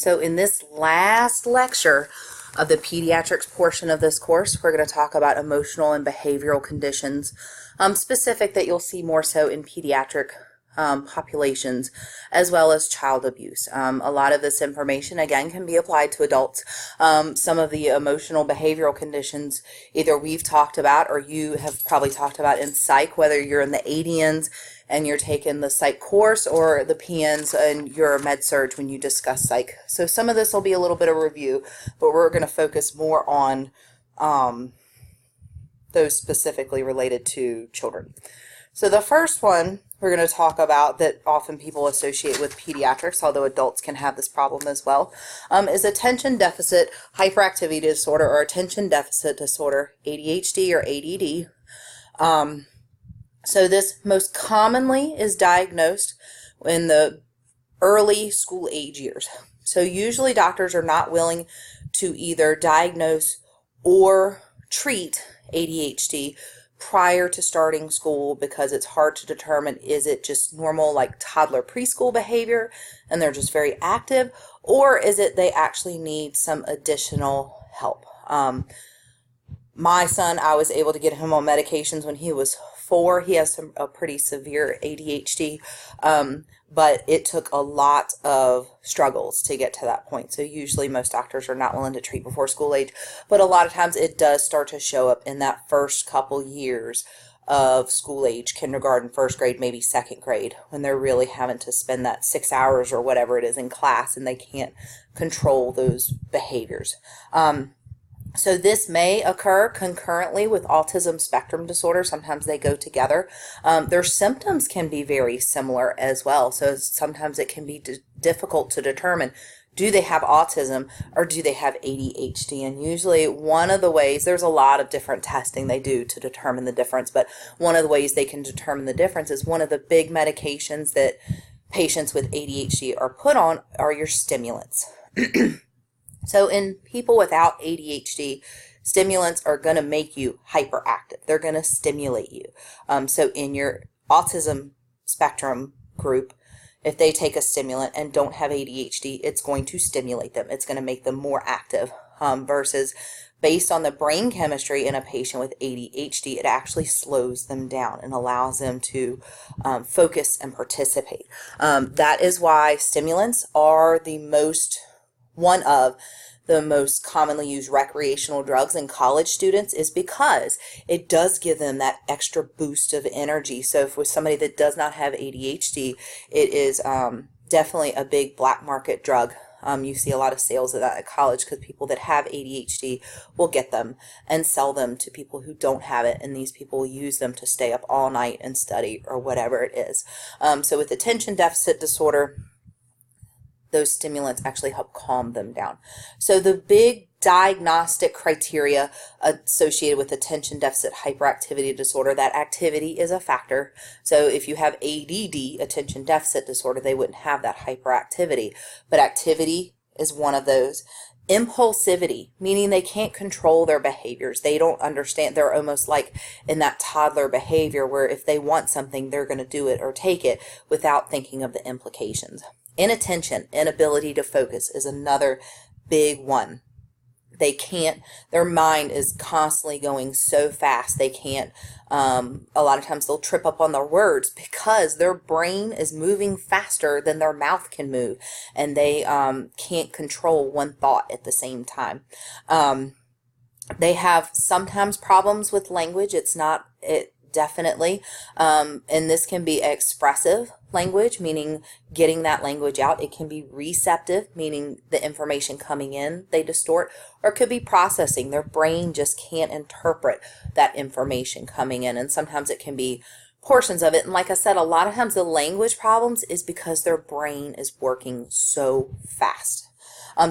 So in this last lecture of the pediatrics portion of this course, we're going to talk about emotional and behavioral conditions, specific that you'll see more so in pediatric populations, as well as child abuse. A lot of this information, again, can be applied to adults. Some of the emotional behavioral conditions either we've talked about or you have probably talked about in psych, whether you're in the ADNs and you're taking the psych course or the PNs and you're a med surg when you discuss psych. So some of this will be a little bit of review, but we're going to focus more on those specifically related to children. So the first one we're going to talk about that often people associate with pediatrics, although adults can have this problem as well, is attention deficit hyperactivity disorder or attention deficit disorder, ADHD or ADD. So this most commonly is diagnosed in the early school age years. So usually doctors are not willing to either diagnose or treat ADHD prior to starting school because it's hard to determine, is it just normal like toddler preschool behavior and they're just very active, or is it they actually need some additional help? My son, I was able to get him on medications when he was 4. He has a pretty severe ADHD, but it took a lot of struggles to get to that point. So usually most doctors are not willing to treat before school age, but a lot of times it does start to show up in that first couple years of school age, kindergarten, first grade, maybe second grade, when they're really having to spend that 6 hours or whatever it is in class and they can't control those behaviors. So this may occur concurrently with autism spectrum disorder. Sometimes they go together. Their symptoms can be very similar as well. So sometimes it can be difficult to determine, do they have autism or do they have ADHD? And usually one of the ways, there's a lot of different testing they do to determine the difference, but one of the ways they can determine the difference is one of the big medications that patients with ADHD are put on are your stimulants. So in people without ADHD, stimulants are going to make you hyperactive. They're going to stimulate you. So in your autism spectrum group, if they take a stimulant and don't have ADHD, it's going to stimulate them. It's going to make them more active, versus based on the brain chemistry in a patient with ADHD, it actually slows them down and allows them to focus and participate. That is why stimulants are one of the most commonly used recreational drugs in college students, is because it does give them that extra boost of energy. So if with somebody that does not have ADHD, it is definitely a big black market drug. You see a lot of sales of that at college because people that have ADHD will get them and sell them to people who don't have it, and these people will use them to stay up all night and study or whatever it is. So with attention deficit disorder, those stimulants actually help calm them down. So the big diagnostic criteria associated with attention deficit hyperactivity disorder, that activity is a factor. So if you have ADD, attention deficit disorder, they wouldn't have that hyperactivity, but activity is one of those. Impulsivity, meaning they can't control their behaviors. They don't understand. They're almost like in that toddler behavior where if they want something, they're going to do it or take it without thinking of the implications. Inattention, inability to focus, is another big one. They can't, their mind is constantly going so fast, they can't, a lot of times they'll trip up on their words because their brain is moving faster than their mouth can move, and they can't control one thought at the same time. They have sometimes problems with language. Definitely. And this can be expressive language, meaning getting that language out. It can be receptive, meaning the information coming in, they distort, or it could be processing. Their brain just can't interpret that information coming in. And sometimes it can be portions of it. And like I said, a lot of times the language problems is because their brain is working so fast.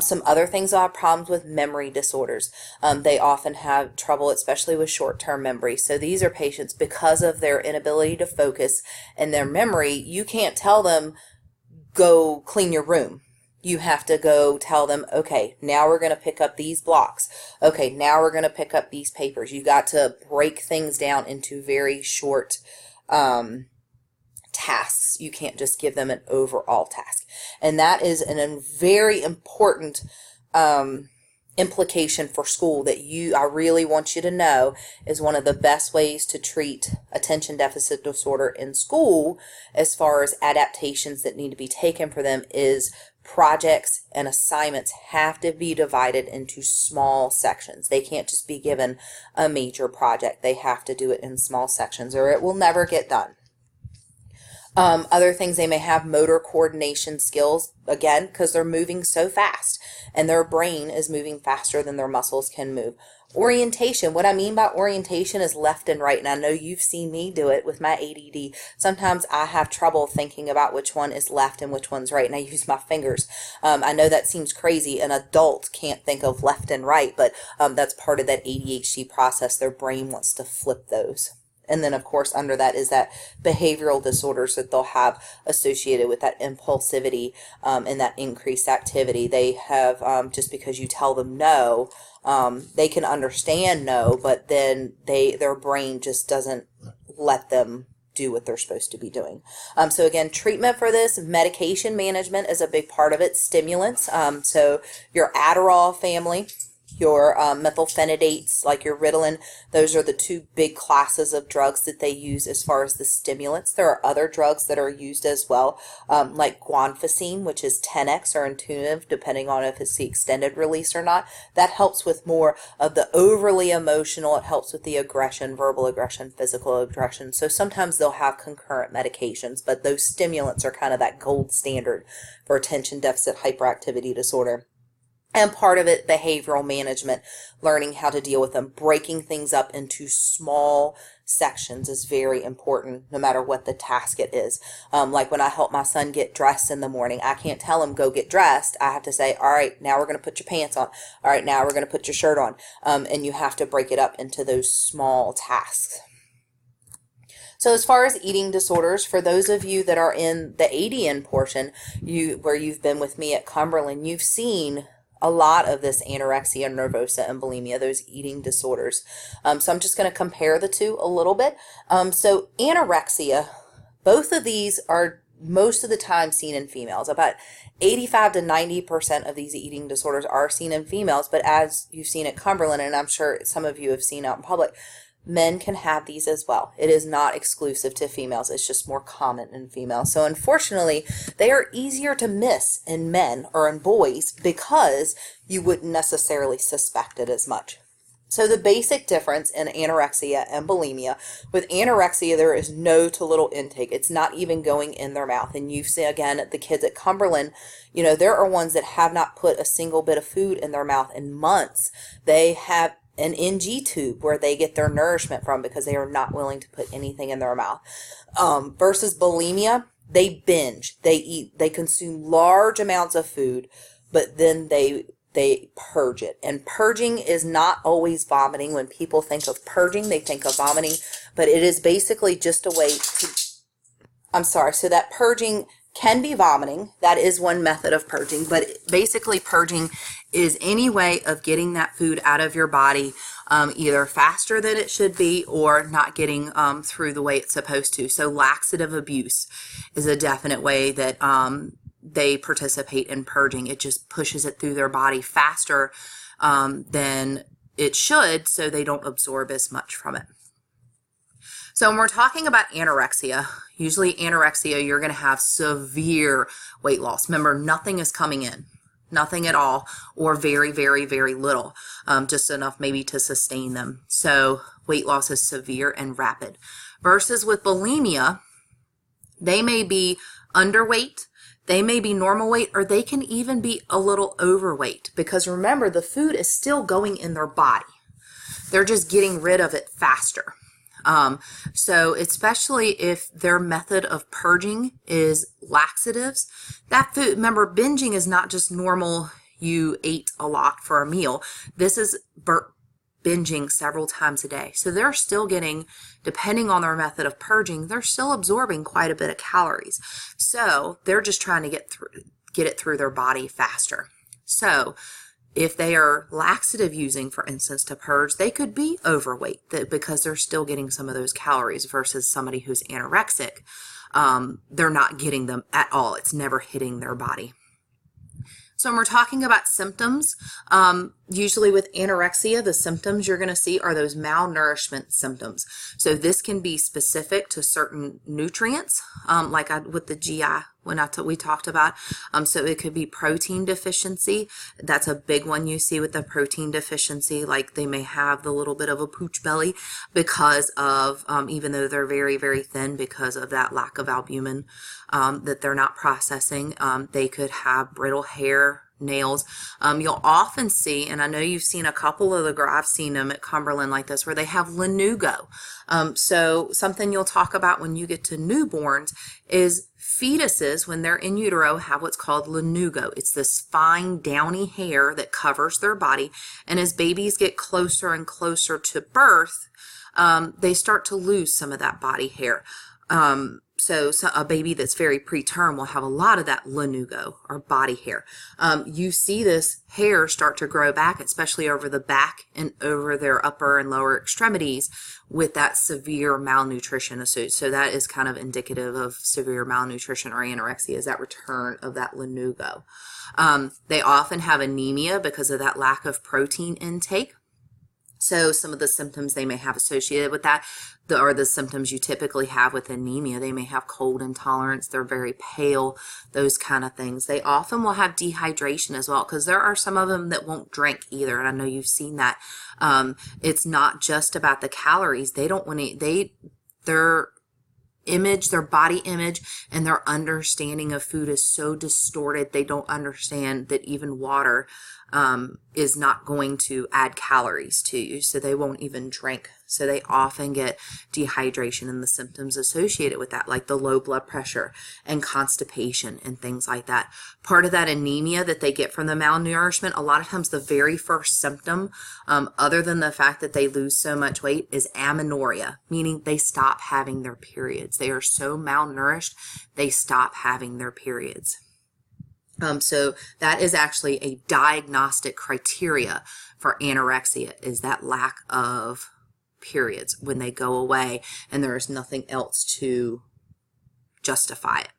Some other things that have problems with memory disorders. They often have trouble, especially with short-term memory. So these are patients, because of their inability to focus and their memory, you can't tell them, go clean your room. You have to go tell them, okay, now we're going to pick up these blocks. Okay, now we're going to pick up these papers. You got to break things down into very short tasks. You can't just give them an overall task. And that is a very important implication for school that I really want you to know is one of the best ways to treat attention deficit disorder in school, as far as adaptations that need to be taken for them, is projects and assignments have to be divided into small sections. They can't just be given a major project. They have to do it in small sections or it will never get done. Other things, they may have motor coordination skills, again, because they're moving so fast and their brain is moving faster than their muscles can move. Orientation, what I mean by orientation is left and right, and I know you've seen me do it with my ADD. Sometimes I have trouble thinking about which one is left and which one's right, and I use my fingers. I know that seems crazy. An adult can't think of left and right, but that's part of that ADHD process. Their brain wants to flip those. And then, of course, under that is that behavioral disorders that they'll have associated with that impulsivity and that increased activity. They have, just because you tell them no, they can understand no, but then their brain just doesn't let them do what they're supposed to be doing. So again, treatment for this, medication management is a big part of it, stimulants. So your Adderall family, your methylphenidates, like your Ritalin, those are the two big classes of drugs that they use as far as the stimulants. There are other drugs that are used as well, like guanfacine, which is 10x or Intuitive, depending on if it's the extended release or not. That helps with more of the overly emotional. It helps with the aggression, verbal aggression, physical aggression. So sometimes they'll have concurrent medications, but those stimulants are kind of that gold standard for attention deficit hyperactivity disorder. And part of it, behavioral management, learning how to deal with them. Breaking things up into small sections is very important, no matter what the task it is. Like when I help my son get dressed in the morning, I can't tell him, go get dressed. I have to say, all right, now we're going to put your pants on. All right, now we're going to put your shirt on. And you have to break it up into those small tasks. So as far as eating disorders, for those of you that are in the ADN portion, where you've been with me at Cumberland, you've seen a lot of this anorexia nervosa and bulimia, those eating disorders. So I'm just going to compare the two a little bit. So anorexia, both of these are most of the time seen in females. About 85 to 90% of these eating disorders are seen in females, but as you've seen at Cumberland, and I'm sure some of you have seen out in public, men can have these as well. It is not exclusive to females. It's just more common in females. So unfortunately, they are easier to miss in men or in boys because you wouldn't necessarily suspect it as much. So the basic difference in anorexia and bulimia, with anorexia, there is no to little intake. It's not even going in their mouth. And you see, again, the kids at Cumberland, you know, there are ones that have not put a single bit of food in their mouth in months. They have an NG tube where they get their nourishment from because they are not willing to put anything in their mouth. Versus bulimia, they binge, they eat, they consume large amounts of food, but then they purge it. And purging is not always vomiting. When people think of purging, they think of vomiting, but it is basically just a way to, so that purging can be vomiting. That is one method of purging, but basically purging is any way of getting that food out of your body either faster than it should be or not getting through the way it's supposed to. So laxative abuse is a definite way that they participate in purging. It just pushes it through their body faster than it should, so they don't absorb as much from it. So when we're talking about anorexia, usually anorexia, you're going to have severe weight loss. Remember, nothing is coming in, nothing at all, or very, very, very little, just enough maybe to sustain them. So weight loss is severe and rapid. Versus with bulimia, they may be underweight, they may be normal weight, or they can even be a little overweight, because remember, the food is still going in their body. They're just getting rid of it faster. So especially if their method of purging is laxatives, that food, remember, binging is not just normal, you ate a lot for a meal. This is binging several times a day. So they're still getting, depending on their method of purging, they're still absorbing quite a bit of calories. So they're just trying to get it through their body faster. So if they are laxative using, for instance, to purge, they could be overweight because they're still getting some of those calories versus somebody who's anorexic. they're not getting them at all. It's never hitting their body. So when we're talking about symptoms, usually with anorexia, the symptoms you're going to see are those malnourishment symptoms. So this can be specific to certain nutrients, with the GI we talked about. So it could be protein deficiency. That's a big one you see with the protein deficiency. Like they may have the little bit of a pooch belly because of, even though they're very, very thin, because of that lack of albumin that they're not processing. They could have brittle hair, nails. You'll often see, and I know you've seen a couple of I've seen them at Cumberland like this, where they have lanugo. So something you'll talk about when you get to newborns is fetuses, when they're in utero, have what's called lanugo. It's this fine, downy hair that covers their body. And as babies get closer and closer to birth, they start to lose some of that body hair. So a baby that's very preterm will have a lot of that lanugo or body hair. You see this hair start to grow back, especially over the back and over their upper and lower extremities, with that severe malnutrition. So that is kind of indicative of severe malnutrition or anorexia, is that return of that lanugo. They often have anemia because of that lack of protein intake. So some of the symptoms they may have associated with that are the symptoms you typically have with anemia. They may have cold intolerance, they're very pale, those kind of things. They often will have dehydration as well, because there are some of them that won't drink either, and I know you've seen that. It's not just about the calories. They don't want to, their image, their body image, and their understanding of food is so distorted, they don't understand that even water is not going to add calories to you, so they won't even drink. So they often get dehydration and the symptoms associated with that, like the low blood pressure and constipation and things like that. Part of that anemia that they get from the malnourishment, a lot of times the very first symptom, other than the fact that they lose so much weight, is amenorrhea, meaning they stop having their periods. They are so malnourished, they stop having their periods. So that is actually a diagnostic criteria for anorexia, is that lack of periods when they go away and there is nothing else to justify it.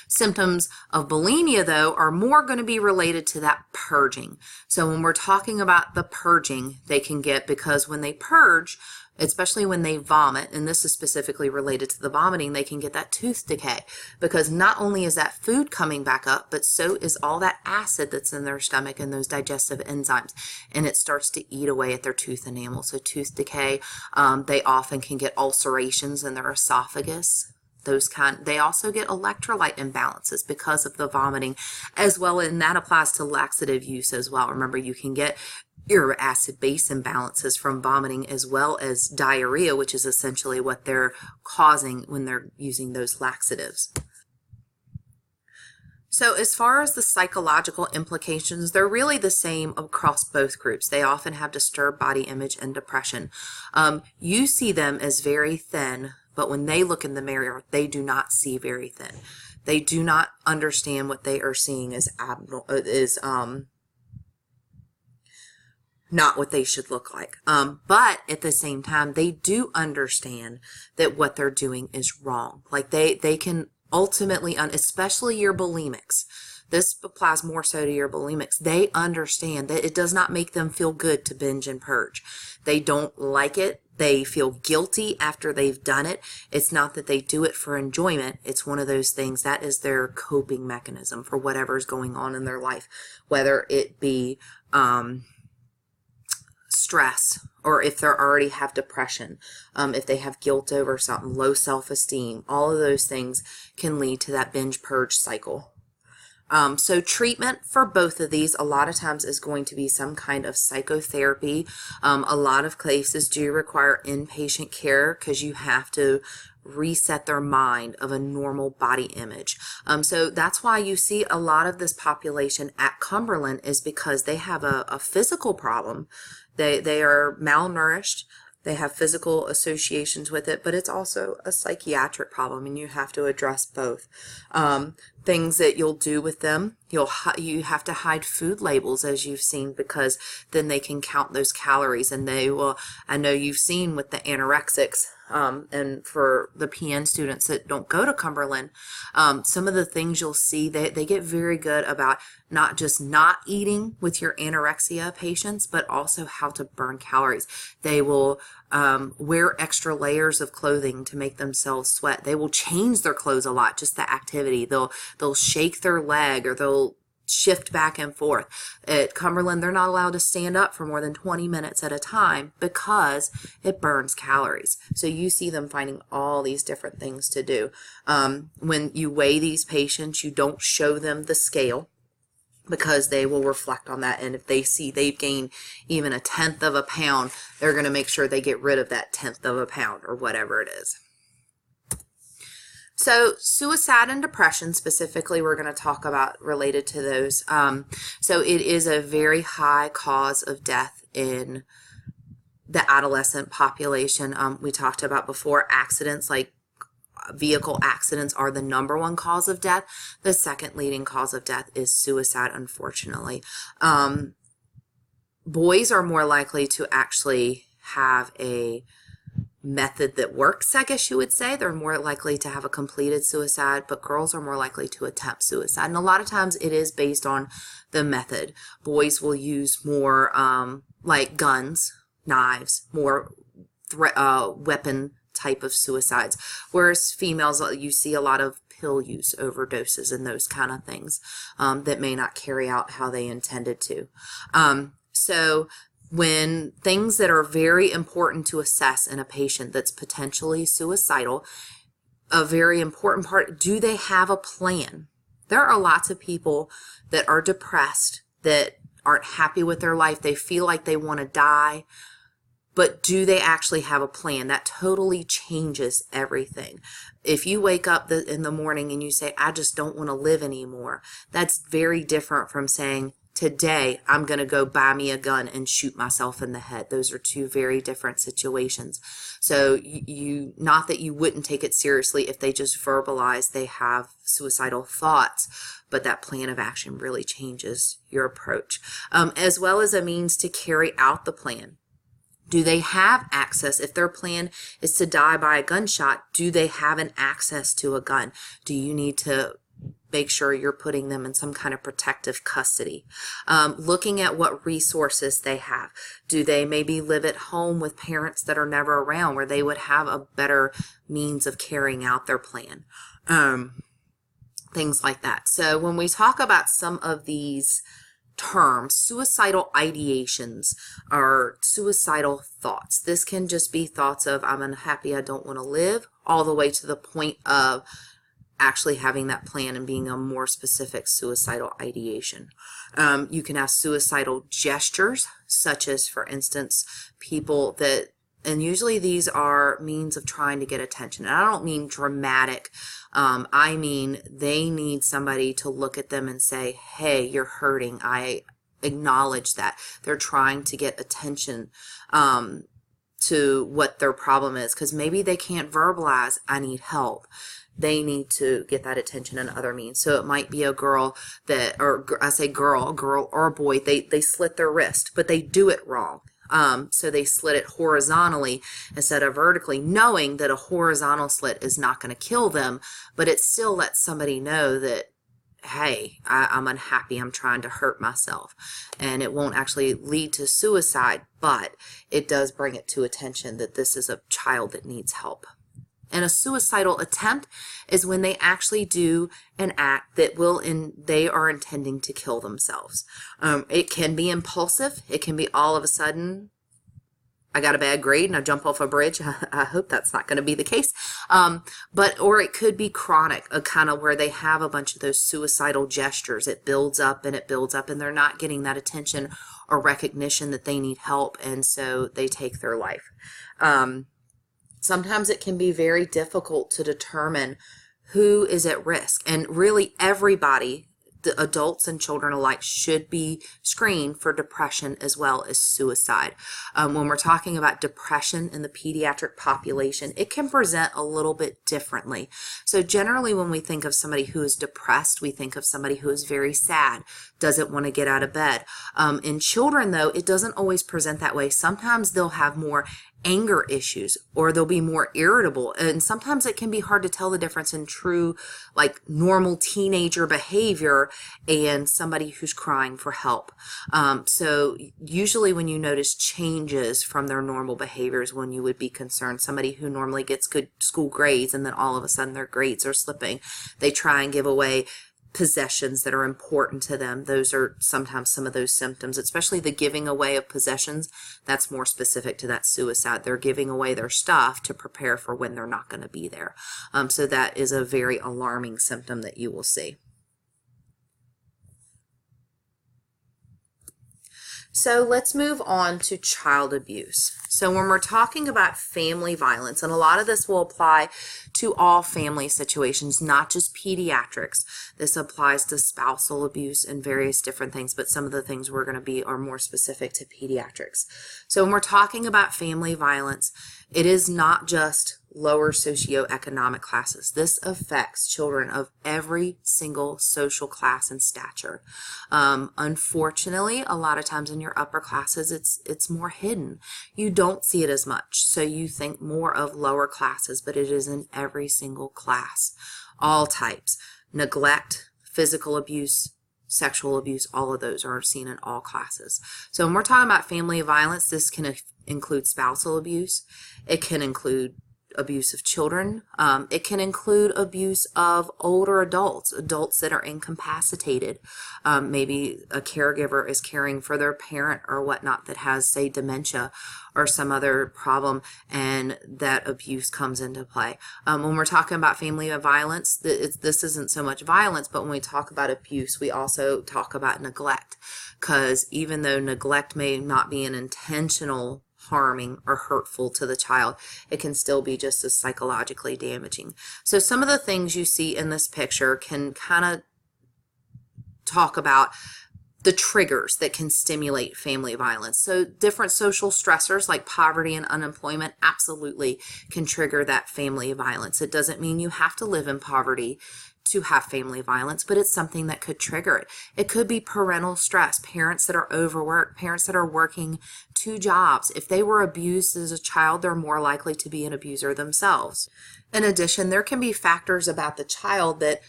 Symptoms of bulimia, though, are more going to be related to that purging. So when we're talking about the purging, they can get, because when they purge, especially when they vomit, and this is specifically related to the vomiting, they can get that tooth decay, because not only is that food coming back up, but so is all that acid that's in their stomach and those digestive enzymes, and it starts to eat away at their tooth enamel. So tooth decay, they often can get ulcerations in their esophagus. They also get electrolyte imbalances because of the vomiting as well, and that applies to laxative use as well. Remember, you can get uric acid base imbalances from vomiting, as well as diarrhea, which is essentially what they're causing when they're using those laxatives. So as far as the psychological implications, they're really the same across both groups. They often have disturbed body image and depression. You see them as very thin, but when they look in the mirror, they do not see very thin. They do not understand what they are seeing as not what they should look like. But at the same time, they do understand that what they're doing is wrong. Like they can ultimately, especially your bulimics, this applies more so to your bulimics, they understand that it does not make them feel good to binge and purge. They don't like it. They feel guilty after they've done it. It's not that they do it for enjoyment. It's one of those things that is their coping mechanism for whatever's going on in their life, whether it be stress, or if they already have depression, if they have guilt over something, low self-esteem, all of those things can lead to that binge purge cycle. So treatment for both of these a lot of times is going to be some kind of psychotherapy. A lot of cases do require inpatient care because you have to reset their mind of a normal body image. So that's why you see a lot of this population at Cumberland, is because they have a physical problem. They are malnourished. They have physical associations with it, but it's also a psychiatric problem, and you have to address both. things that you'll do with them. You have to hide food labels, as you've seen, because then they can count those calories, and they will. I know you've seen with the anorexics, and for the PN students that don't go to Cumberland, some of the things you'll see, they get very good about not just not eating with your anorexia patients, but also how to burn calories. They will wear extra layers of clothing to make themselves sweat. They will change their clothes a lot, just the activity. They'll shake their leg, or they'll shift back and forth. At Cumberland, they're not allowed to stand up for more than 20 minutes at a time because it burns calories. So you see them finding all these different things to do. When you weigh these patients, you don't show them the scale, because they will reflect on that. And if they see they've gained even 1/10 of a pound, they're going to make sure they get rid of that 1/10 of a pound, or whatever it is. So suicide and depression specifically, we're going to talk about related to those. So it is a very high cause of death in the adolescent population. We talked about before, accidents like vehicle accidents are the #1 cause of death. The second leading cause of death is suicide, unfortunately. Boys are more likely to actually have a method that works, I guess you would say. They're more likely to have a completed suicide, but girls are more likely to attempt suicide. And a lot of times it is based on the method. Boys will use more like guns, knives, more weapon type of suicides, whereas females, you see a lot of pill use, overdoses, and those kind of things that may not carry out how they intended to. So when things that are very important to assess in a patient that's potentially suicidal, a very important part, do they have a plan? There are lots of people that are depressed, that aren't happy with their life. They feel like they want to die, but do they actually have a plan? That totally changes everything. If you wake up in the morning and you say, I just don't want to live anymore, that's very different from saying, today I'm going to go buy me a gun and shoot myself in the head. Those are two very different situations. So not that you wouldn't take it seriously if they just verbalize they have suicidal thoughts, but that plan of action really changes your approach, as well as a means to carry out the plan. Do they have access? If their plan is to die by a gunshot, do they have an access to a gun? Do you need to make sure you're putting them in some kind of protective custody? Looking at what resources they have. Do they maybe live at home with parents that are never around, where they would have a better means of carrying out their plan? Things like that. So when we talk about some of these terms, suicidal ideations are suicidal thoughts. This can just be thoughts of, I'm unhappy, I don't want to live, all the way to the point of actually having that plan and being a more specific suicidal ideation. You can have suicidal gestures, such as, for instance, people that, and usually these are means of trying to get attention. And I don't mean dramatic. I mean, they need somebody to look at them and say, hey, you're hurting. I acknowledge that. They're trying to get attention to what their problem is, because maybe they can't verbalize, I need help. They need to get that attention in other means. So it might be a girl that, or I say girl, a girl or a boy, they slit their wrist, but they do it wrong. So they slit it horizontally instead of vertically, knowing that a horizontal slit is not going to kill them, but it still lets somebody know that, hey, I'm unhappy, I'm trying to hurt myself. And it won't actually lead to suicide, but it does bring it to attention that this is a child that needs help. And a suicidal attempt is when they actually do an act that they are intending to kill themselves. It can be impulsive. It can be all of a sudden, I got a bad grade and I jump off a bridge. I hope that's not going to be the case. Or it could be chronic, a kind of where they have a bunch of those suicidal gestures. It builds up and it builds up, and they're not getting that attention or recognition that they need help, and so they take their life. Sometimes it can be very difficult to determine who is at risk, and really everybody the adults and children alike should be screened for depression as well as suicide. When we're talking about depression in the pediatric population, it can present a little bit differently. So generally when we think of somebody who is depressed, we think of somebody who is very sad, doesn't want to get out of bed. In children, though, it doesn't always present that way. Sometimes they'll have more anger issues, or they'll be more irritable, and sometimes it can be hard to tell the difference in true, like, normal teenager behavior and somebody who's crying for help. So usually when you notice changes from their normal behaviors, when you would be concerned, somebody who normally gets good school grades and then all of a sudden their grades are slipping, they try and give away possessions that are important to them. Those are sometimes some of those symptoms, especially the giving away of possessions. That's more specific to that suicide. They're giving away their stuff to prepare for when they're not going to be there. So that is a very alarming symptom that you will see. So let's move on to child abuse. So when we're talking about family violence, and a lot of this will apply to all family situations, not just pediatrics. This applies to spousal abuse and various different things, but some of the things we're going to be are more specific to pediatrics. So when we're talking about family violence, it is not just lower socioeconomic classes. This affects children of every single social class and stature. Unfortunately, a lot of times in your upper classes, it's more hidden. You don't see it as much, so you think more of lower classes, but it is in every single class. All types. Neglect, physical abuse, sexual abuse, all of those are seen in all classes. So when we're talking about family violence, this can include spousal abuse. It can include abuse of children. It can include abuse of older adults that are incapacitated. Maybe a caregiver is caring for their parent or whatnot that has, say, dementia or some other problem, and that abuse comes into play. When we're talking about family violence, this isn't so much violence, but when we talk about abuse, we also talk about neglect, because even though neglect may not be an intentional harming or hurtful to the child, it can still be just as psychologically damaging. So some of the things you see in this picture can kind of talk about the triggers that can stimulate family violence. So different social stressors like poverty and unemployment absolutely can trigger that family violence. It doesn't mean you have to live in poverty to have family violence, but it's something that could trigger it. It could be parental stress, parents that are overworked, parents that are working 2 jobs. If they were abused as a child, they're more likely to be an abuser themselves. In addition, there can be factors about the child that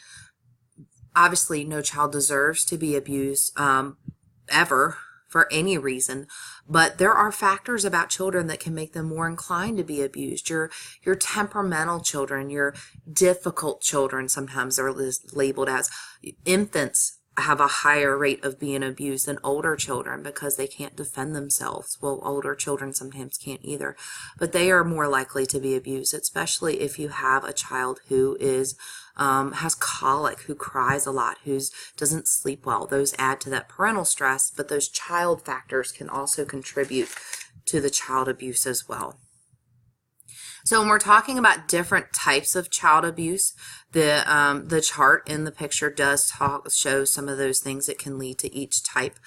obviously no child deserves to be abused ever for any reason, but there are factors about children that can make them more inclined to be abused. Your temperamental children, your difficult children, sometimes they're labeled as. Infants have a higher rate of being abused than older children because they can't defend themselves. Well, older children sometimes can't either, but they are more likely to be abused, especially if you have a child who is has colic, who cries a lot, who doesn't sleep well. Those add to that parental stress, but those child factors can also contribute to the child abuse as well. So when we're talking about different types of child abuse, the chart in the picture does show some of those things that can lead to each type.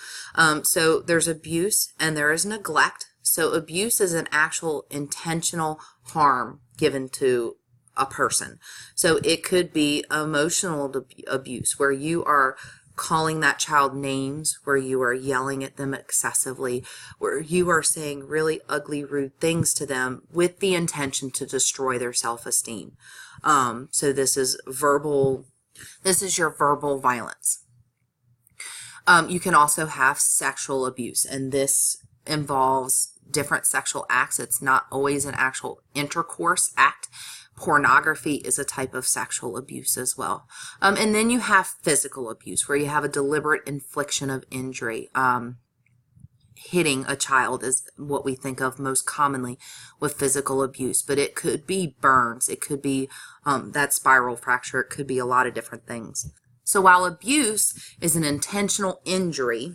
So there's abuse and there is neglect. So abuse is an actual intentional harm given to a person. So it could be emotional abuse, where you are calling that child names, where you are yelling at them excessively, where you are saying really ugly, rude things to them with the intention to destroy their self-esteem. So this is your verbal violence. You can also have sexual abuse, and this involves different sexual acts. It's not always an actual intercourse act. Pornography is a type of sexual abuse as well. And then you have physical abuse, where you have a deliberate infliction of injury. Hitting a child is what we think of most commonly with physical abuse, but it could be burns, it could be that spiral fracture, it could be a lot of different things. So while abuse is an intentional injury,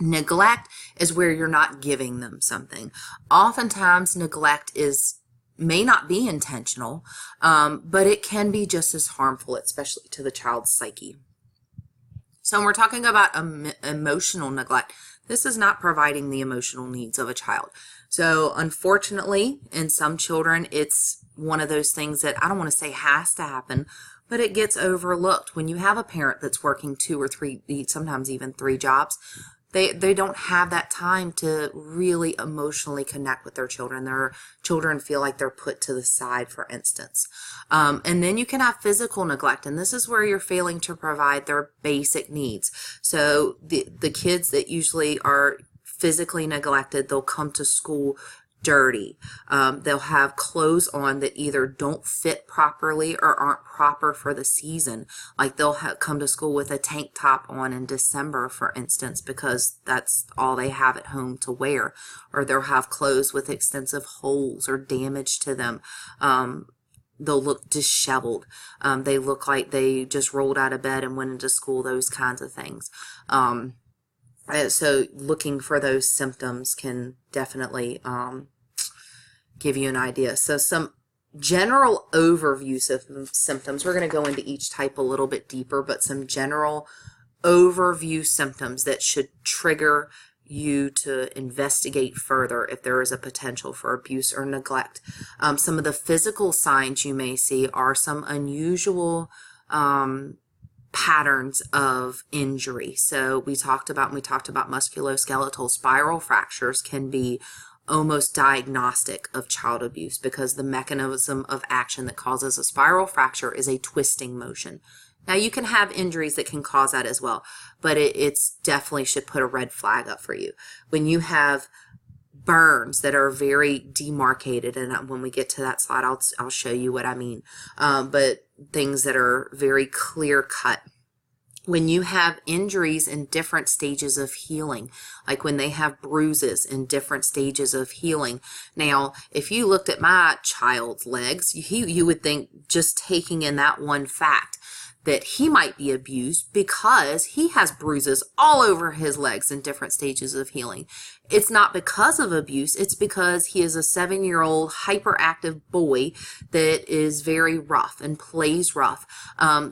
neglect is where you're not giving them something. Oftentimes neglect may not be intentional, but it can be just as harmful, especially to the child's psyche. So when we're talking about emotional neglect, this is not providing the emotional needs of a child. So unfortunately, in some children, it's one of those things that I don't want to say has to happen, but it gets overlooked. When you have a parent that's working 2 or 3, sometimes even 3 jobs, they don't have that time to really emotionally connect with their children. Their children feel like they're put to the side, for instance. And then you can have physical neglect, and this is where you're failing to provide their basic needs. So the kids that usually are physically neglected, they'll come to school dirty. They'll have clothes on that either don't fit properly or aren't proper for the season. Like they'll come to school with a tank top on in December, for instance, because that's all they have at home to wear. Or they'll have clothes with extensive holes or damage to them. They'll look disheveled. They look like they just rolled out of bed and went into school, those kinds of things. So looking for those symptoms can definitely give you an idea. So some general overview symptoms. We're going to go into each type a little bit deeper, but some general overview symptoms that should trigger you to investigate further if there is a potential for abuse or neglect. Some of the physical signs you may see are some unusual patterns of injury. So when we talked about musculoskeletal spiral fractures can be almost diagnostic of child abuse, because the mechanism of action that causes a spiral fracture is a twisting motion. Now you can have injuries that can cause that as well, but it's definitely should put a red flag up for you. When you have burns that are very demarcated, and when we get to that slide, I'll show you what I mean, but things that are very clear cut. When you have injuries in different stages of healing, like when they have bruises in different stages of healing. Now, if you looked at my child's legs, you would think, just taking in that one fact, that he might be abused because he has bruises all over his legs in different stages of healing. It's not because of abuse, it's because he is a 7-year-old hyperactive boy that is very rough and plays rough.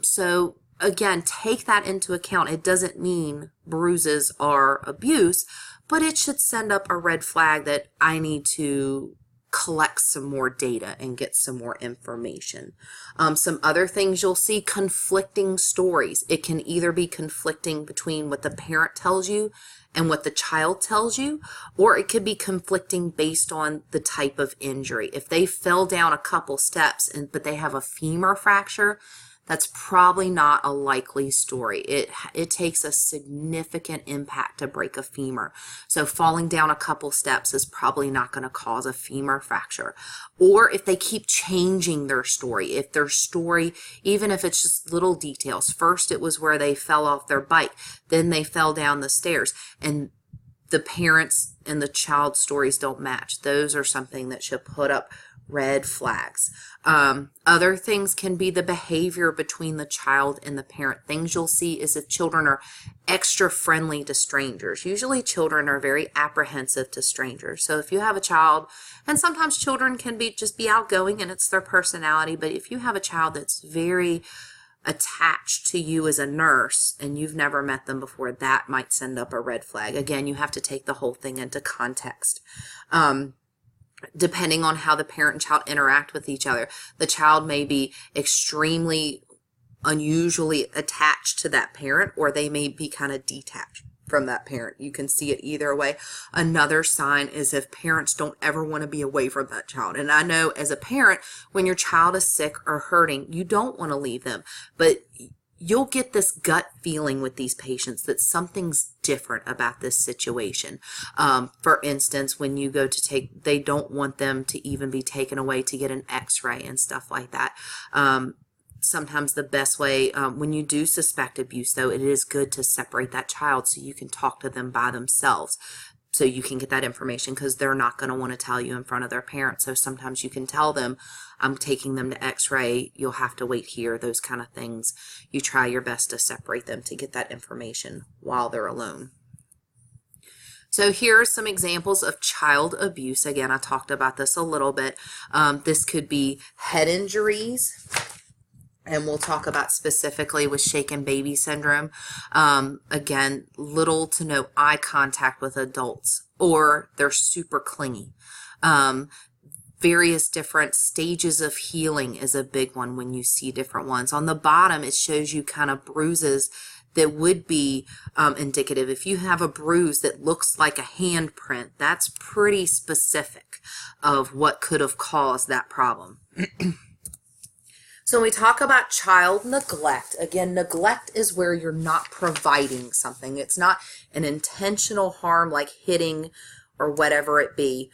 So again, take that into account. It doesn't mean bruises are abuse, but it should send up a red flag that I need to collect some more data and get some more information. Some other things you'll see: conflicting stories. It can either be conflicting between what the parent tells you and what the child tells you, or it could be conflicting based on the type of injury. If they fell down a couple steps but they have a femur fracture, that's probably not a likely story. It takes a significant impact to break a femur. So falling down a couple steps is probably not going to cause a femur fracture. Or if they keep changing their story, if their story, even if it's just little details, first it was where they fell off their bike, then they fell down the stairs, and the parents and the child's stories don't match. Those are something that should put up red flags. Other things can be the behavior between the child and the parent. Things you'll see is if children are extra friendly to strangers. Usually children are very apprehensive to strangers. So if you have a child, and sometimes children can just be outgoing and it's their personality, but if you have a child that's very attached to you as a nurse and you've never met them before, that might send up a red flag. Again, you have to take the whole thing into context. Depending on how the parent and child interact with each other, the child may be extremely unusually attached to that parent, or they may be kind of detached from that parent. You can see it either way. Another sign is if parents don't ever want to be away from that child. And I know as a parent, when your child is sick or hurting, you don't want to leave them, but you'll get this gut feeling with these patients that something's different about this situation. For instance, when you go to they don't want them to even be taken away to get an x-ray and stuff like that. Sometimes the best way, when you do suspect abuse, though, it is good to separate that child so you can talk to them by themselves, so you can get that information, because they're not going to want to tell you in front of their parents. So sometimes you can tell them, I'm taking them to x-ray, you'll have to wait here, those kind of things. You try your best to separate them to get that information while they're alone. So here are some examples of child abuse. Again, I talked about this a little bit. This could be head injuries. And we'll talk about specifically with shaken baby syndrome. Again, little to no eye contact with adults, or they're super clingy. Various different stages of healing is a big one when you see different ones. On the bottom, it shows you kind of bruises that would be indicative. If you have a bruise that looks like a handprint, that's pretty specific of what could have caused that problem. So when we talk about child neglect, again, neglect is where you're not providing something. It's not an intentional harm like hitting or whatever it be.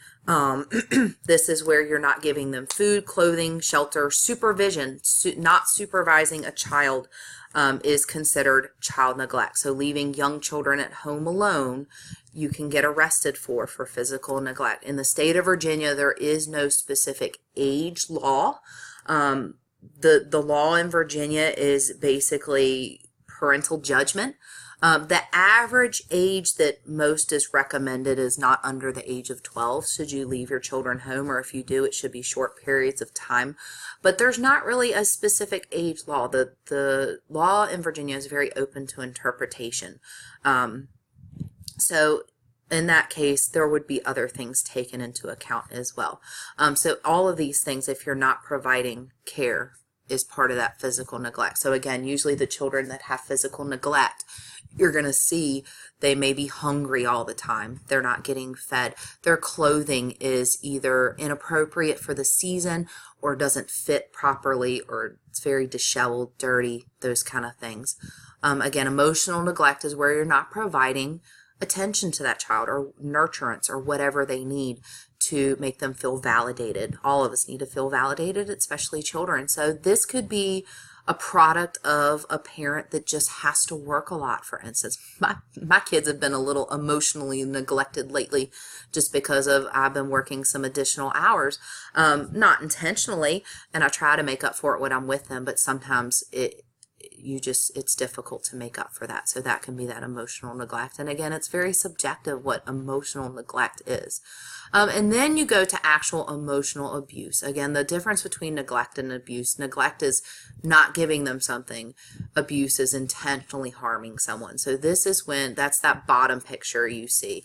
This is where you're not giving them food, clothing, shelter, supervision. Not supervising a child is considered child neglect. So leaving young children at home alone, you can get arrested for physical neglect. In the state of Virginia, there is no specific age law. The law in Virginia is basically parental judgment. The average age that most is recommended is not under the age of 12 should you leave your children home, or if you do, it should be short periods of time. But there's not really a specific age law. The law in Virginia is very open to interpretation. So in that case, there would be other things taken into account as well. So all of these things, if you're not providing care, is part of that physical neglect. So again, usually the children that have physical neglect, you're going to see they may be hungry all the time. They're not getting fed. Their clothing is either inappropriate for the season or doesn't fit properly, or it's very disheveled, dirty, those kind of things. Again, emotional neglect is where you're not providing attention to that child or nurturance or whatever they need to make them feel validated. All of us need to feel validated, especially children. So this could be a product of a parent that just has to work a lot. For instance, my kids have been a little emotionally neglected lately just because of I've been working some additional hours, not intentionally, and I try to make up for it when I'm with them, but sometimes it's difficult to make up for that. So that can be that emotional neglect. And again, it's very subjective what emotional neglect is. And then you go to actual emotional abuse. Again, the difference between neglect and abuse: neglect is not giving them something. Abuse is intentionally harming someone. So this is when, that's that bottom picture you see.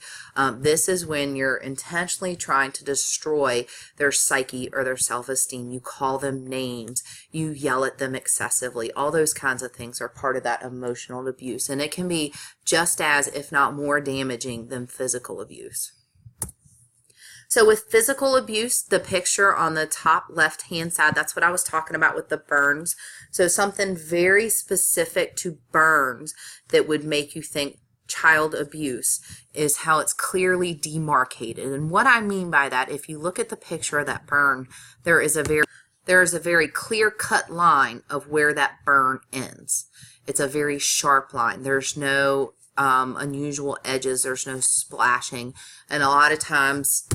This is when you're intentionally trying to destroy their psyche or their self-esteem. You call them names. You yell at them excessively. All those kinds of things are part of that emotional abuse. And it can be just as, if not more, damaging than physical abuse. So with physical abuse, the picture on the top left-hand side, that's what I was talking about with the burns. So something very specific to burns that would make you think child abuse is how it's clearly demarcated. And what I mean by that, if you look at the picture of that burn, there is a very clear-cut line of where that burn ends. It's a very sharp line. There's no unusual edges. There's no splashing. And a lot of times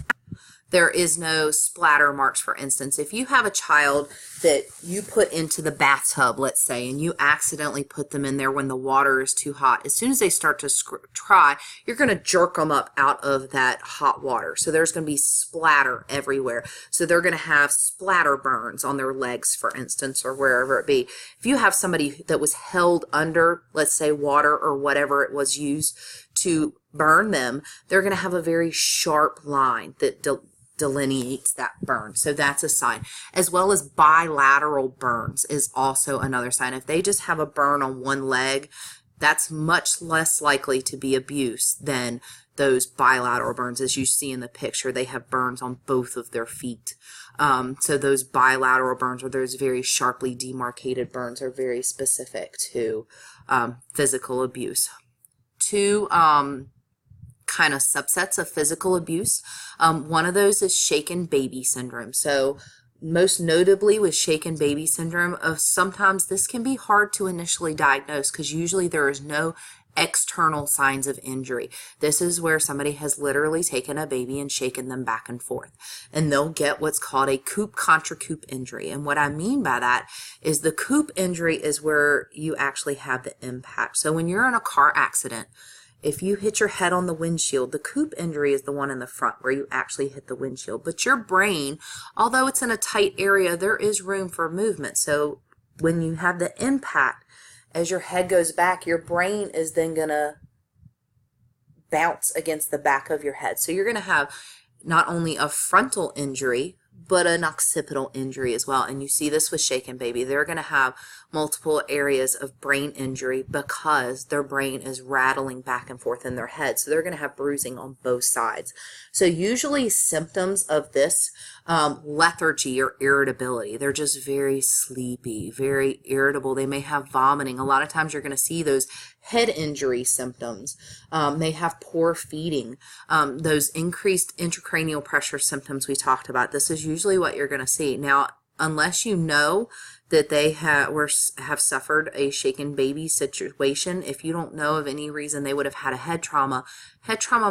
there is no splatter marks. For instance, if you have a child that you put into the bathtub, let's say, and you accidentally put them in there when the water is too hot, as soon as they start to try, you're going to jerk them up out of that hot water. So there's going to be splatter everywhere. So they're going to have splatter burns on their legs, for instance, or wherever it be. If you have somebody that was held under, let's say, water or whatever it was used to burn them, they're going to have a very sharp line that delineates that burn. So that's a sign. As well as bilateral burns is also another sign. If they just have a burn on one leg, that's much less likely to be abuse than those bilateral burns. As you see in the picture, they have burns on both of their feet. So those bilateral burns, or those very sharply demarcated burns, are very specific to physical abuse. Two kind of subsets of physical abuse. One of those is shaken baby syndrome. So most notably with shaken baby syndrome, sometimes this can be hard to initially diagnose because usually there is no external signs of injury. This is where somebody has literally taken a baby and shaken them back and forth, and they'll get what's called a coop contra coop injury. And what I mean by that is the coop injury is where you actually have the impact. So when you're in a car accident, if you hit your head on the windshield, the coop injury is the one in the front where you actually hit the windshield. But your brain, although it's in a tight area, there is room for movement. So when you have the impact, as your head goes back, your brain is then going to bounce against the back of your head. So you're going to have not only a frontal injury, but an occipital injury as well. And you see this with shaken baby. They're going to have multiple areas of brain injury because their brain is rattling back and forth in their head. So they're going to have bruising on both sides. So usually symptoms of this lethargy or irritability, they're just very sleepy, very irritable. They may have vomiting. A lot of times you're going to see those head injury symptoms. They have poor feeding. Those increased intracranial pressure symptoms we talked about. This is usually what you're going to see. Now, unless you know that they have suffered a shaken baby situation, if you don't know of any reason they would have had a head trauma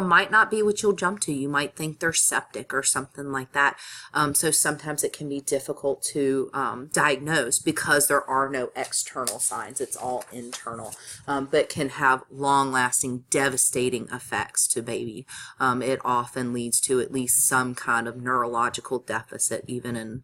might not be what you'll jump to. You might think they're septic or something like that. So sometimes it can be difficult to diagnose because there are no external signs. It's all internal, but can have long-lasting, devastating effects to baby. It often leads to at least some kind of neurological deficit, even in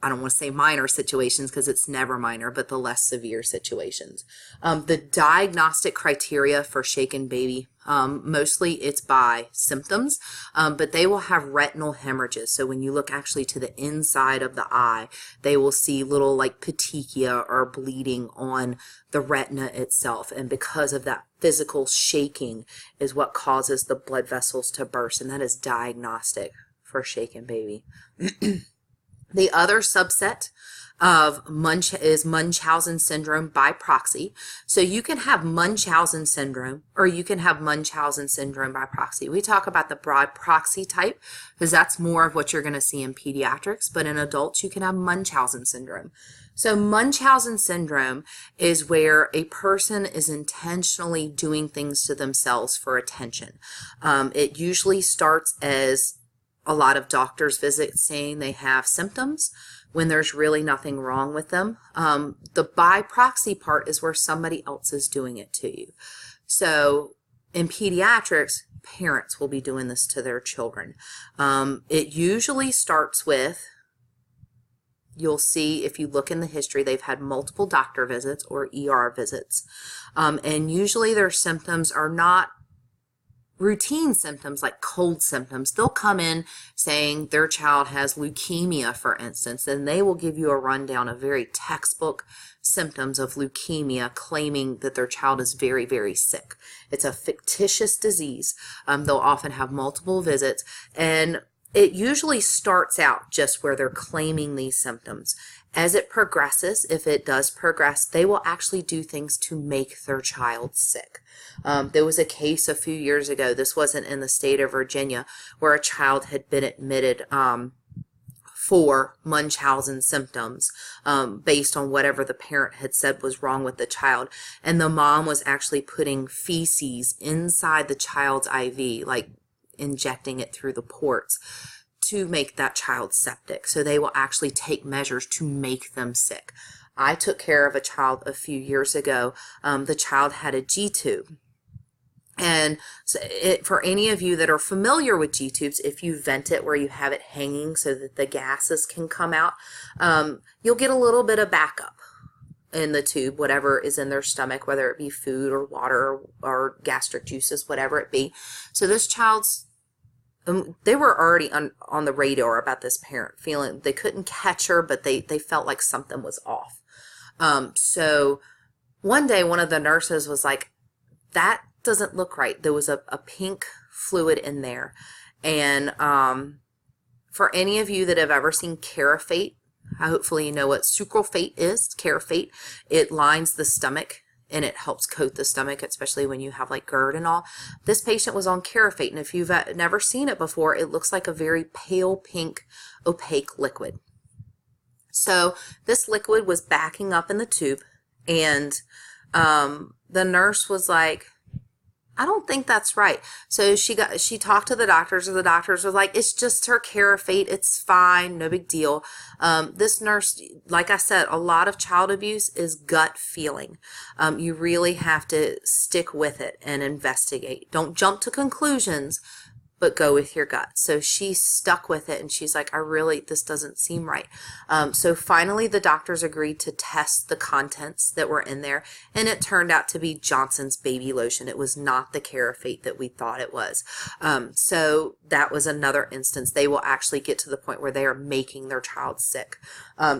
I don't want to say minor situations because it's never minor, but the less severe situations. The diagnostic criteria for shaken baby, mostly it's by symptoms, but they will have retinal hemorrhages. So when you look actually to the inside of the eye, they will see little like petechia or bleeding on the retina itself. And because of that physical shaking is what causes the blood vessels to burst. And that is diagnostic for shaken baby. The other subset of is Munchausen syndrome by proxy. So you can have Munchausen syndrome or you can have Munchausen syndrome by proxy. We talk about the broad proxy type because that's more of what you're going to see in pediatrics, but in adults you can have Munchausen syndrome. So Munchausen syndrome is where a person is intentionally doing things to themselves for attention. It usually starts as a lot of doctors' visits saying they have symptoms when there's really nothing wrong with them. The by proxy part is where somebody else is doing it to you. So in pediatrics, parents will be doing this to their children. It usually starts with, you'll see if you look in the history, they've had multiple doctor visits or ER visits. And usually their symptoms are not routine symptoms like cold symptoms. They'll come in saying their child has leukemia, for instance, and they will give you a rundown of very textbook symptoms of leukemia, claiming that their child is very, very sick. It's a fictitious disease. They'll often have multiple visits, and it usually starts out just where they're claiming these symptoms. As it progresses, if it does progress, they will actually do things to make their child sick. There was a case a few years ago, this wasn't in the state of Virginia, where a child had been admitted for Munchausen symptoms based on whatever the parent had said was wrong with the child. And the mom was actually putting feces inside the child's IV, like injecting it through the ports to make that child septic. So they will actually take measures to make them sick. I took care of a child a few years ago. The child had a G-tube. And so for any of you that are familiar with G-tubes, if you vent it where you have it hanging so that the gases can come out, you'll get a little bit of backup in the tube, whatever is in their stomach, whether it be food or water or gastric juices, whatever it be. So this child's they were already on the radar about this parent, feeling they couldn't catch her, but they felt like something was off. So one day one of the nurses was like, that doesn't look right. There was a pink fluid in there. And for any of you that have ever seen Carafate, hopefully you know what sucralfate is. Carafate, it lines the stomach and it helps coat the stomach, especially when you have like GERD and all. This patient was on Carafate, and if you've never seen it before, it looks like a very pale pink opaque liquid. So this liquid was backing up in the tube, and the nurse was like, I don't think that's right. So she talked to the doctors, and the doctors were like, it's just her Carafate. It's fine. No big deal. This nurse, like I said, a lot of child abuse is gut feeling. You really have to stick with it and investigate. Don't jump to conclusions, but go with your gut. So she stuck with it, and she's like, this doesn't seem right. So finally the doctors agreed to test the contents that were in there, and it turned out to be Johnson's baby lotion. It was not the Carafate that we thought it was. So that was another instance. They will actually get to the point where they are making their child sick.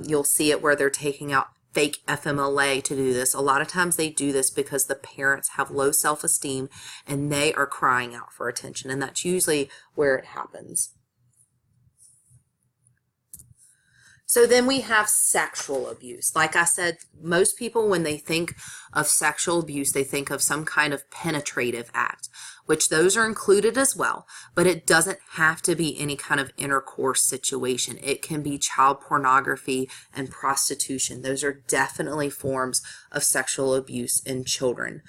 You'll see it where they're taking out fake FMLA to do this. A lot of times they do this because the parents have low self-esteem and they are crying out for attention, and that's usually where it happens. So then we have sexual abuse. Like I said, most people, when they think of sexual abuse, they think of some kind of penetrative act, which those are included as well, but it doesn't have to be any kind of intercourse situation. It can be child pornography and prostitution. Those are definitely forms of sexual abuse in children.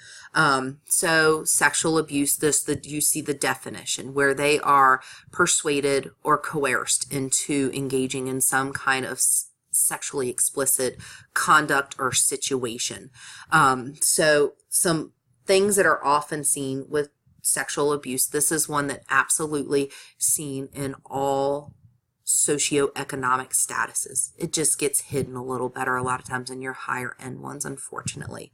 So sexual abuse, you see the definition, where they are persuaded or coerced into engaging in some kind of sexually explicit conduct or situation. So some things that are often seen with sexual abuse, this is one that absolutely seen in all socioeconomic statuses. It just gets hidden a little better a lot of times in your higher end ones, unfortunately.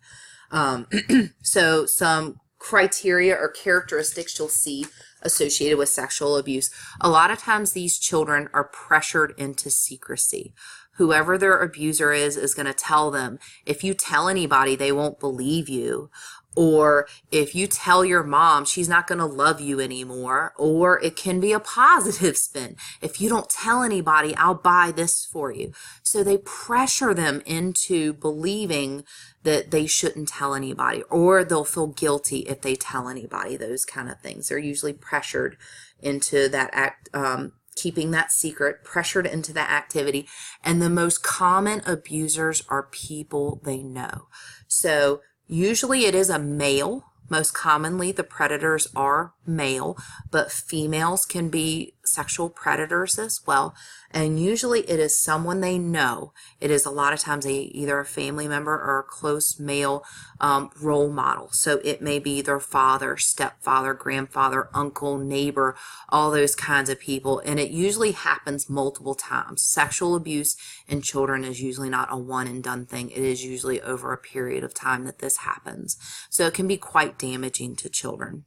So some criteria or characteristics you'll see associated with sexual abuse. A lot of times these children are pressured into secrecy. Whoever their abuser is going to tell them, if you tell anybody, they won't believe you. Or if you tell your mom, she's not going to love you anymore. Or it can be a positive spin. If you don't tell anybody, I'll buy this for you. So they pressure them into believing that they shouldn't tell anybody, or they'll feel guilty if they tell anybody, those kind of things. They're usually pressured into that act, keeping that secret, pressured into that activity. And the most common abusers are people they know. So usually it is a male. Most commonly the predators are male, but females can be sexual predators as well. And usually it is someone they know. It is a lot of times either a family member or a close male role model. So it may be their father, stepfather, grandfather, uncle, neighbor, all those kinds of people. And it usually happens multiple times. Sexual abuse in children is usually not a one and done thing. It is usually over a period of time that this happens. So it can be quite damaging to children.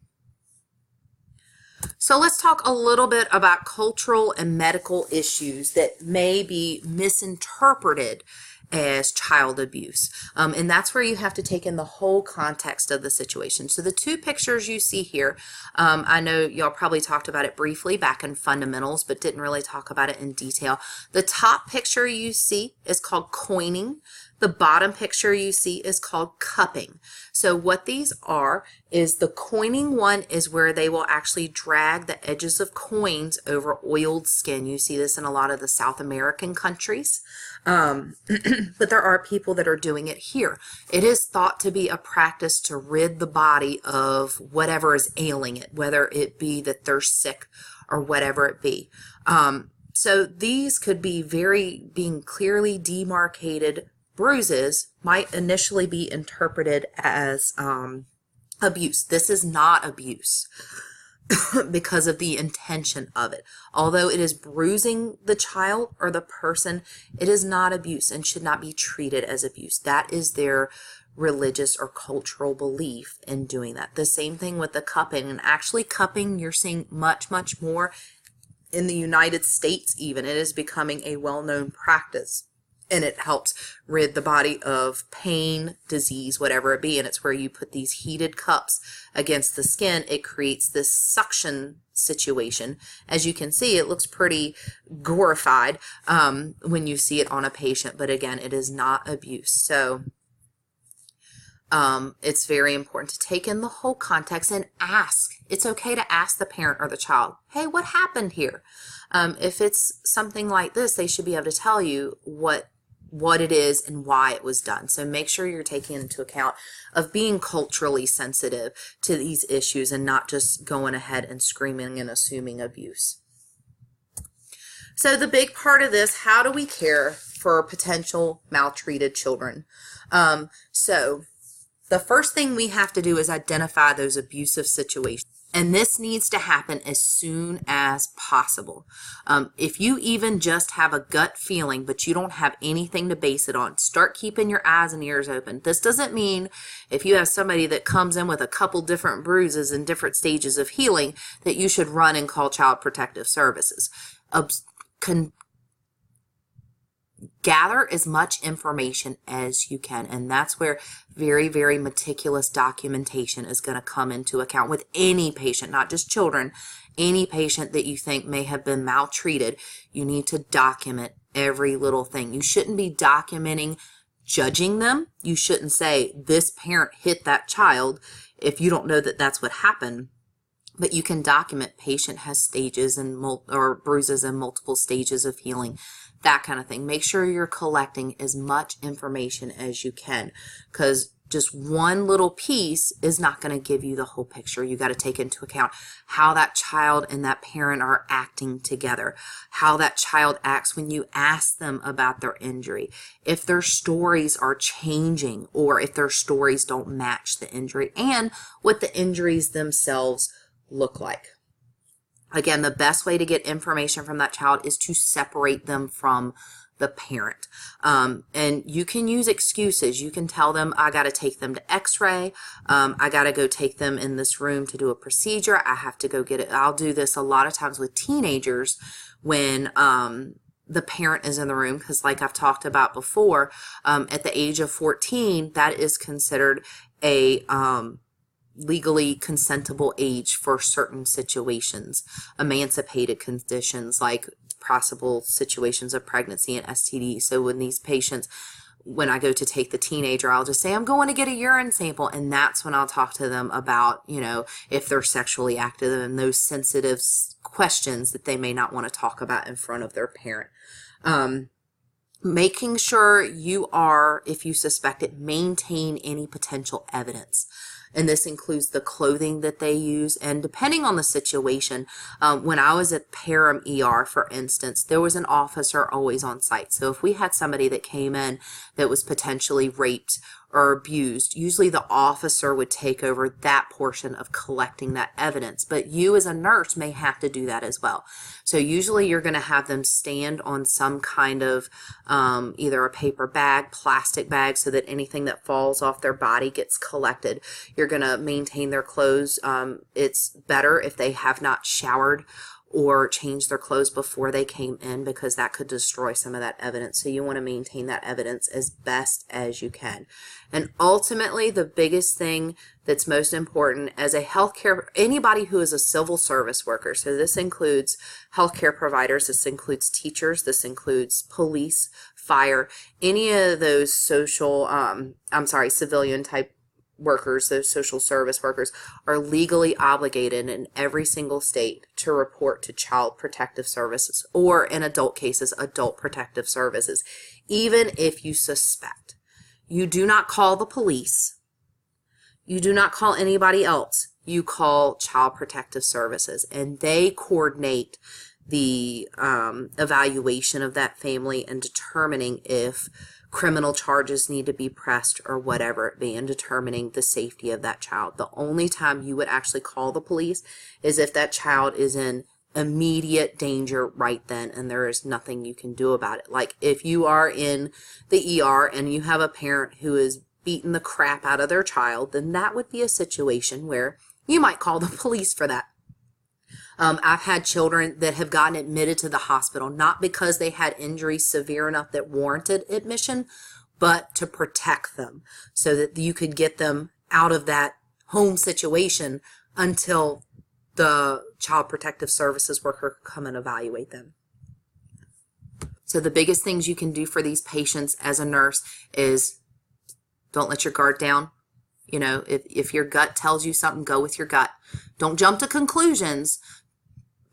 So let's talk a little bit about cultural and medical issues that may be misinterpreted as child abuse. And that's where you have to take in the whole context of the situation. So the two pictures you see here, I know y'all probably talked about it briefly back in fundamentals, but didn't really talk about it in detail. The top picture you see is called coining. The bottom picture you see is called cupping. So what these are is the coining one is where they will actually drag the edges of coins over oiled skin. You see this in a lot of the South American countries. But there are people that are doing it here. It is thought to be a practice to rid the body of whatever is ailing it, whether it be that they're sick or whatever it be. So these could be being clearly demarcated bruises might initially be interpreted as abuse. This is not abuse because of the intention of it. Although it is bruising the child or the person, it is not abuse and should not be treated as abuse. That is their religious or cultural belief in doing that. The same thing with the cupping. And actually cupping, you're seeing much, much more in the United States even. It is becoming a well-known practice. And it helps rid the body of pain, disease, whatever it be. And it's where you put these heated cups against the skin. It creates this suction situation. As you can see, it looks pretty glorified when you see it on a patient. But again, it is not abuse. So it's very important to take in the whole context and ask. It's okay to ask the parent or the child, hey, what happened here? If it's something like this, they should be able to tell you what it is and why it was done. So make sure you're taking into account of being culturally sensitive to these issues and not just going ahead and screaming and assuming abuse. So the big part of this, how do we care for potential maltreated children? So The first thing we have to do is identify those abusive situations. And this needs to happen as soon as possible. If you even just have a gut feeling, but you don't have anything to base it on, start keeping your eyes and ears open. This doesn't mean if you have somebody that comes in with a couple different bruises in different stages of healing that you should run and call Child Protective Services. Gather as much information as you can, and that's where very, very meticulous documentation is going to come into account with any patient, not just children. Any patient that you think may have been maltreated, you need to document every little thing. You shouldn't be documenting judging them. You shouldn't say this parent hit that child if you don't know that that's what happened. But you can document patient has stages and or bruises and multiple stages of healing, that kind of thing. Make sure you're collecting as much information as you can, because just one little piece is not going to give you the whole picture. You got to take into account how that child and that parent are acting together, how that child acts when you ask them about their injury, if their stories are changing or if their stories don't match the injury, and what the injuries themselves look like. Again, the best way to get information from that child is to separate them from the parent. And you can use excuses. You can tell them, I got to take them to x-ray. I got to go take them in this room to do a procedure. I have to go get it. I'll do this a lot of times with teenagers when the parent is in the room, because like I've talked about before, at the age of 14, that is considered a legally consentable age for certain situations, emancipated conditions like possible situations of pregnancy and STD. So when these patients, when I go to take the teenager, I'll just say, I'm going to get a urine sample. And that's when I'll talk to them about, you know, if they're sexually active and those sensitive questions that they may not want to talk about in front of their parent. Making sure you are, if you suspect it, maintain any potential evidence. And this includes the clothing that they use. And depending on the situation, when I was at Parham ER, for instance, there was an officer always on site. So if we had somebody that came in that was potentially raped or abused, usually the officer would take over that portion of collecting that evidence. But you as a nurse may have to do that as well. So usually you're going to have them stand on some kind of either a paper bag, plastic bag, so that anything that falls off their body gets collected. You're going to maintain their clothes. It's better if they have not showered or change their clothes before they came in, because that could destroy some of that evidence. So you want to maintain that evidence as best as you can. And ultimately, the biggest thing that's most important as a healthcare, anybody who is a civil service worker, so this includes healthcare providers, this includes teachers, this includes police, fire, any of those civilian type workers, those social service workers, are legally obligated in every single state to report to Child Protective Services, or in adult cases, Adult Protective Services. Even if you suspect, you do not call the police, you do not call anybody else, you call Child Protective Services, and they coordinate the evaluation of that family and determining if criminal charges need to be pressed or whatever it be, in determining the safety of that child. The only time you would actually call the police is if that child is in immediate danger right then and there is nothing you can do about it. Like if you are in the ER and you have a parent who is beating the crap out of their child, then that would be a situation where you might call the police for that. I've had children that have gotten admitted to the hospital, not because they had injuries severe enough that warranted admission, but to protect them so that you could get them out of that home situation until the Child Protective Services worker could come and evaluate them. So the biggest things you can do for these patients as a nurse is don't let your guard down. You know, if your gut tells you something, go with your gut. Don't jump to conclusions,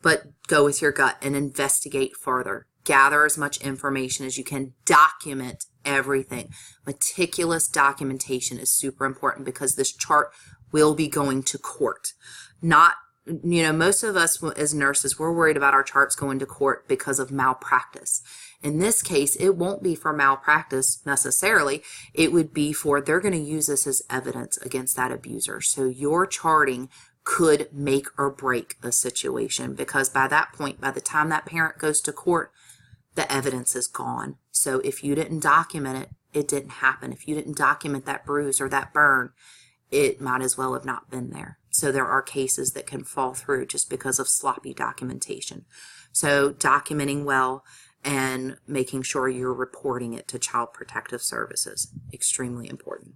but go with your gut and investigate further. Gather as much information as you can. Document everything. Meticulous documentation is super important because this chart will be going to court. Not, you know, most of us as nurses, we're worried about our charts going to court because of malpractice. In this case, it won't be for malpractice necessarily. It would be for, they're going to use this as evidence against that abuser. So your charting could make or break a situation, because by that point, by the time that parent goes to court, the evidence is gone. So if you didn't document it, it didn't happen. If you didn't document that bruise or that burn, it might as well have not been there. So there are cases that can fall through just because of sloppy documentation. So documenting well and making sure you're reporting it to Child Protective Services, extremely important.